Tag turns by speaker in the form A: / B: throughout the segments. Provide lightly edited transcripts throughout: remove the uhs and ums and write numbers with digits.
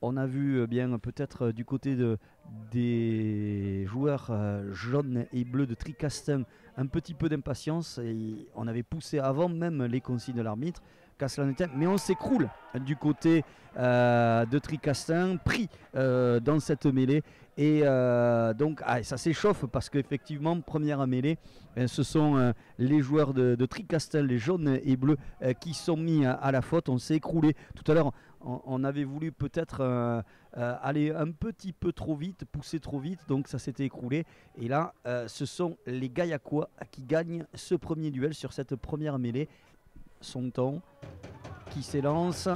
A: on a vu bien peut-être du côté des joueurs jaunes et bleus de Tricastin un petit peu d'impatience et on avait poussé avant même les consignes de l'arbitre. Qu'à cela n'était, mais on s'écroule du côté de Tricastin, pris dans cette mêlée. Et donc ça s'échauffe parce qu'effectivement, première mêlée, ce sont les joueurs de Tricastin, les jaunes et bleus, qui sont mis à la faute. On s'est écroulé. Tout à l'heure, on avait voulu peut-être aller un petit peu trop vite, pousser trop vite, donc ça s'était écroulé. Et là, ce sont les Gaillacois qui gagnent ce premier duel sur cette première mêlée. Son temps qui s'élance,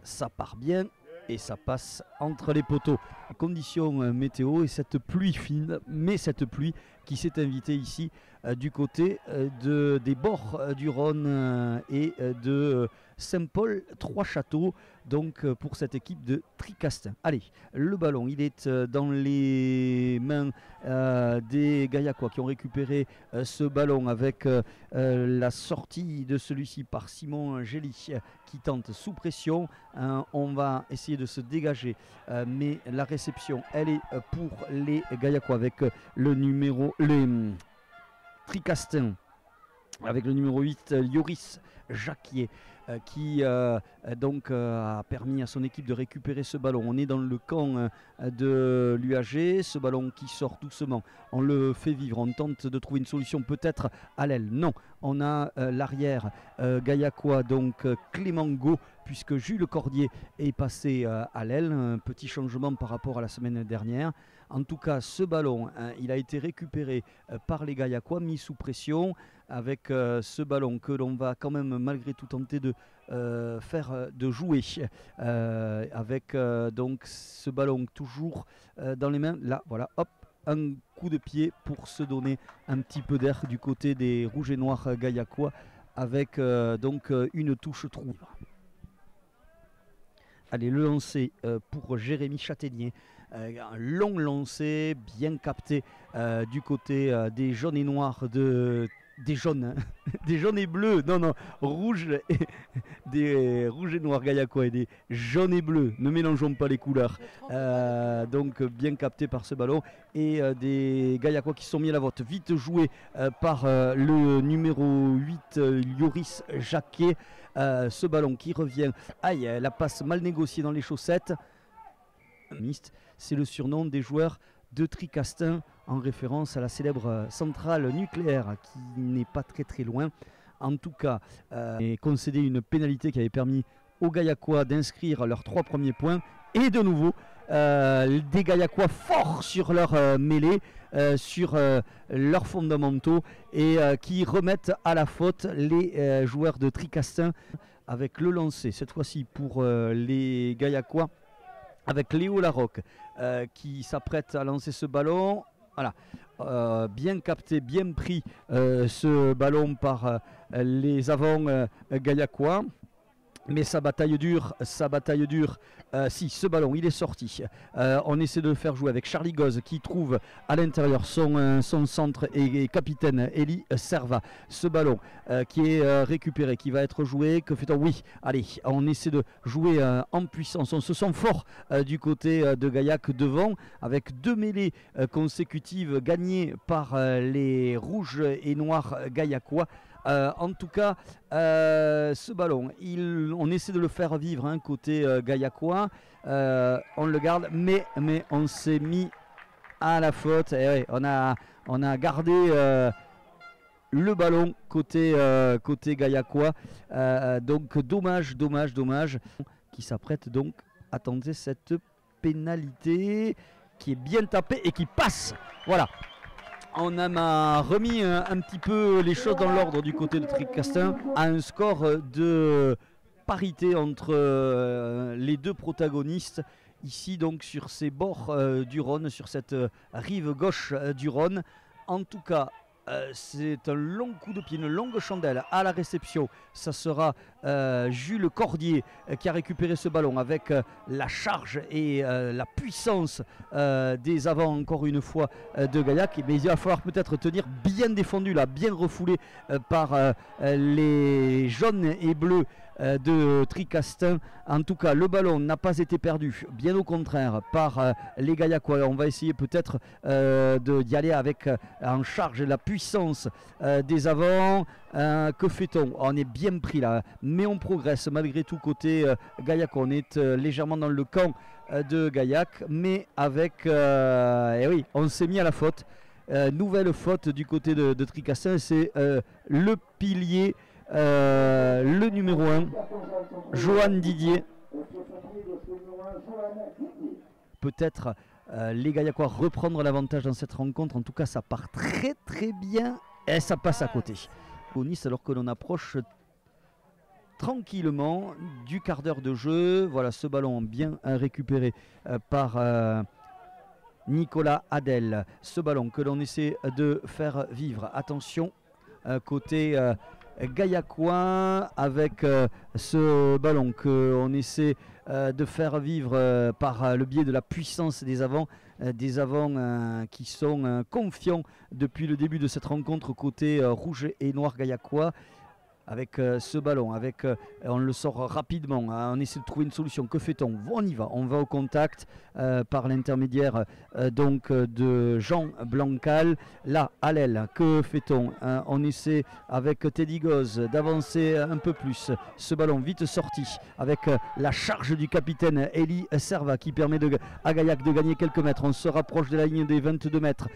A: ça part bien et ça passe entre les poteaux. Conditions météo et cette pluie fine, mais cette pluie qui s'est invitée ici du côté des bords du Rhône et de Saint-Paul, Trois-Châteaux, donc pour cette équipe de Tricastin. Allez, le ballon, il est dans les mains des Gaillacois qui ont récupéré ce ballon avec la sortie de celui-ci par Simon Gély qui tente sous pression. On va essayer de se dégager, mais la réception, elle est pour les Gaillacois avec les Tricastin, avec le numéro 8, Lloris Jacquier, qui donc a permis à son équipe de récupérer ce ballon. On est dans le camp de l'UAG, ce ballon qui sort doucement, on le fait vivre, on tente de trouver une solution peut-être à l'aile. Non, on a l'arrière Gaillacois, donc Clément Gau, puisque Jules Cordier est passé à l'aile, un petit changement par rapport à la semaine dernière. En tout cas, ce ballon, il a été récupéré par les Gaillacois, mis sous pression, avec ce ballon que l'on va quand même malgré tout tenter de de jouer avec donc ce ballon toujours dans les mains. Là, voilà, hop, un coup de pied pour se donner un petit peu d'air du côté des rouges et noirs Gaillacois, avec donc une touche trou. Allez, le lancer pour Jérémy Châtaignier. Un long lancer, bien capté du côté des jaunes et noirs des jaunes, des jaunes et bleus, non, rouges et, des rouges et noirs Gaillacois et des jaunes et bleus, ne mélangeons pas les couleurs. Donc bien capté par ce ballon et des Gaillacois qui sont mis à la vote. Vite joué par le numéro 8, Lloris Jacquet. Ce ballon qui revient, aïe, la passe mal négociée dans les chaussettes. C'est le surnom des joueurs de Tricastin en référence à la célèbre centrale nucléaire qui n'est pas très loin. En tout cas, et concédé une pénalité qui avait permis aux Gaillacois d'inscrire leurs 3 premiers points. Et de nouveau, des Gaillacois forts sur leur mêlée, sur leurs fondamentaux et qui remettent à la faute les joueurs de Tricastin avec le lancer, cette fois-ci pour les Gaillacois, avec Léo Larocque qui s'apprête à lancer ce ballon. Voilà, bien capté, bien pris ce ballon par les avants Gaillacois. Mais sa bataille dure, si ce ballon il est sorti, on essaie de le faire jouer avec Charlie Goz qui trouve à l'intérieur son centre et capitaine Eli Serva. Ce ballon qui est récupéré, qui va être joué, que fait-on? Oui, allez, on essaie de jouer en puissance, on se sent fort du côté de Gaillac devant, avec 2 mêlées consécutives gagnées par les rouges et noirs Gaillacois. En tout cas, ce ballon, on essaie de le faire vivre côté Gaillacois. On le garde, mais on s'est mis à la faute. Et ouais, on a gardé le ballon côté Gaillacois. Donc dommage, qui s'apprête donc à tenter cette pénalité qui est bien tapée et qui passe. Voilà. On a remis un petit peu les choses dans l'ordre du côté de Tricastin à un score de parité entre les deux protagonistes ici donc sur ces bords du Rhône, sur cette rive gauche du Rhône. En tout cas, c'est un long coup de pied, une longue chandelle à la réception. Ça sera Jules Cordier qui a récupéré ce ballon avec la charge et la puissance des avants encore une fois de Gaillac. Mais il va falloir peut-être tenir bien défendu là, bien refoulé par les jaunes et bleus de Tricastin. En tout cas, le ballon n'a pas été perdu, bien au contraire, par les Gaillacois. On va essayer peut-être d'y aller avec en charge la puissance des avants. Que fait-on? On est bien pris là, mais on progresse malgré tout côté Gaillac. On est légèrement dans le camp de Gaillac, mais avec... et oui, on s'est mis à la faute. Nouvelle faute du côté de Tricastin, c'est le pilier, le numéro 1, Johan Didier. Peut-être les Gaillacois reprendre l'avantage dans cette rencontre. En tout cas, ça part très très bien et ça passe à côté. Au Nice, alors que l'on approche tranquillement du quart d'heure de jeu. Voilà ce ballon bien récupéré par Nicolas Adel. Ce ballon que l'on essaie de faire vivre. Attention, côté Gaillacois, avec ce ballon qu'on essaie de faire vivre par le biais de la puissance des avants. Des avants qui sont confiants depuis le début de cette rencontre côté rouge et noir Gaillacois. Avec ce ballon, on le sort rapidement, on essaie de trouver une solution. Que fait-on? On y va, on va au contact par l'intermédiaire donc de Jean Blancal. Là, à l'aile, que fait-on? On essaie avec Teddy Goz d'avancer un peu plus. Ce ballon vite sorti avec la charge du capitaine Eli Serva qui permet à Gaillac de gagner quelques mètres. On se rapproche de la ligne des 22 mètres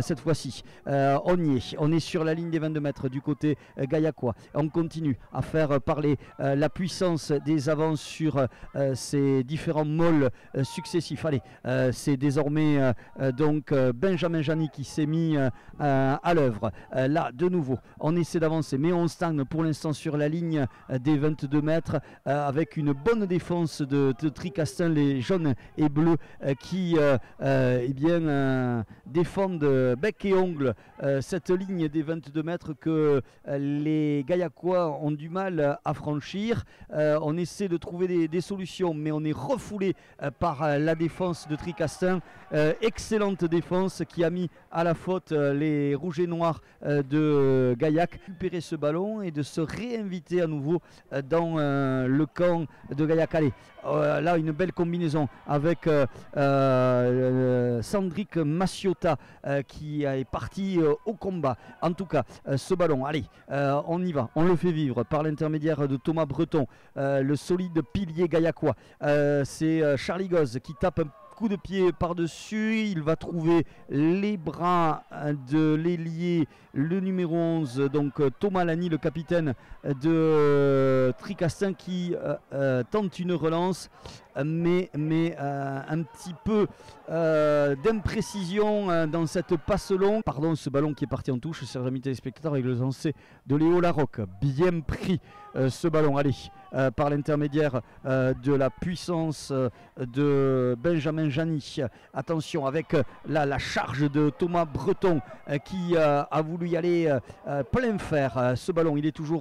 A: cette fois-ci. On y est, on est sur la ligne des 22 mètres du côté Gaillacois. On continue à faire parler la puissance des avants sur ces différents molles successifs. Allez, c'est désormais donc Benjamin Jani qui s'est mis à l'œuvre. Là, de nouveau, on essaie d'avancer, mais on stagne pour l'instant sur la ligne des 22 mètres avec une bonne défense de Tricastin, les jaunes et bleus qui eh bien, défendent bec et ongle cette ligne des 22 mètres que les Gaillacois ont du mal à franchir. On essaie de trouver des solutions, mais on est refoulé par la défense de Tricastin. Excellente défense qui a mis à la faute les rouges et noirs de Gaillac. Récupérer ce ballon et de se réinviter à nouveau dans le camp de Gaillac. Allez, là une belle combinaison avec Sandrick Massiota qui est parti au combat. En tout cas, ce ballon, allez, on y va, on le fait vivre par l'intermédiaire de Thomas Breton, le solide pilier gaillacois. C'est Charlie Goz qui tape un coup de pied par-dessus, il va trouver les bras de l'ailier, le numéro 11, donc Thomas Lani, le capitaine de Tricastin qui tente une relance, mais un petit peu d'imprécision dans cette passe longue. Pardon, ce ballon qui est parti en touche, chers amis téléspectateurs, avec le lancer de Léo Larocque. Bien pris ce ballon, allez, par l'intermédiaire de la puissance de Benjamin Jani. Attention avec la charge de Thomas Breton qui a voulu y aller plein fer. Ce ballon, il est toujours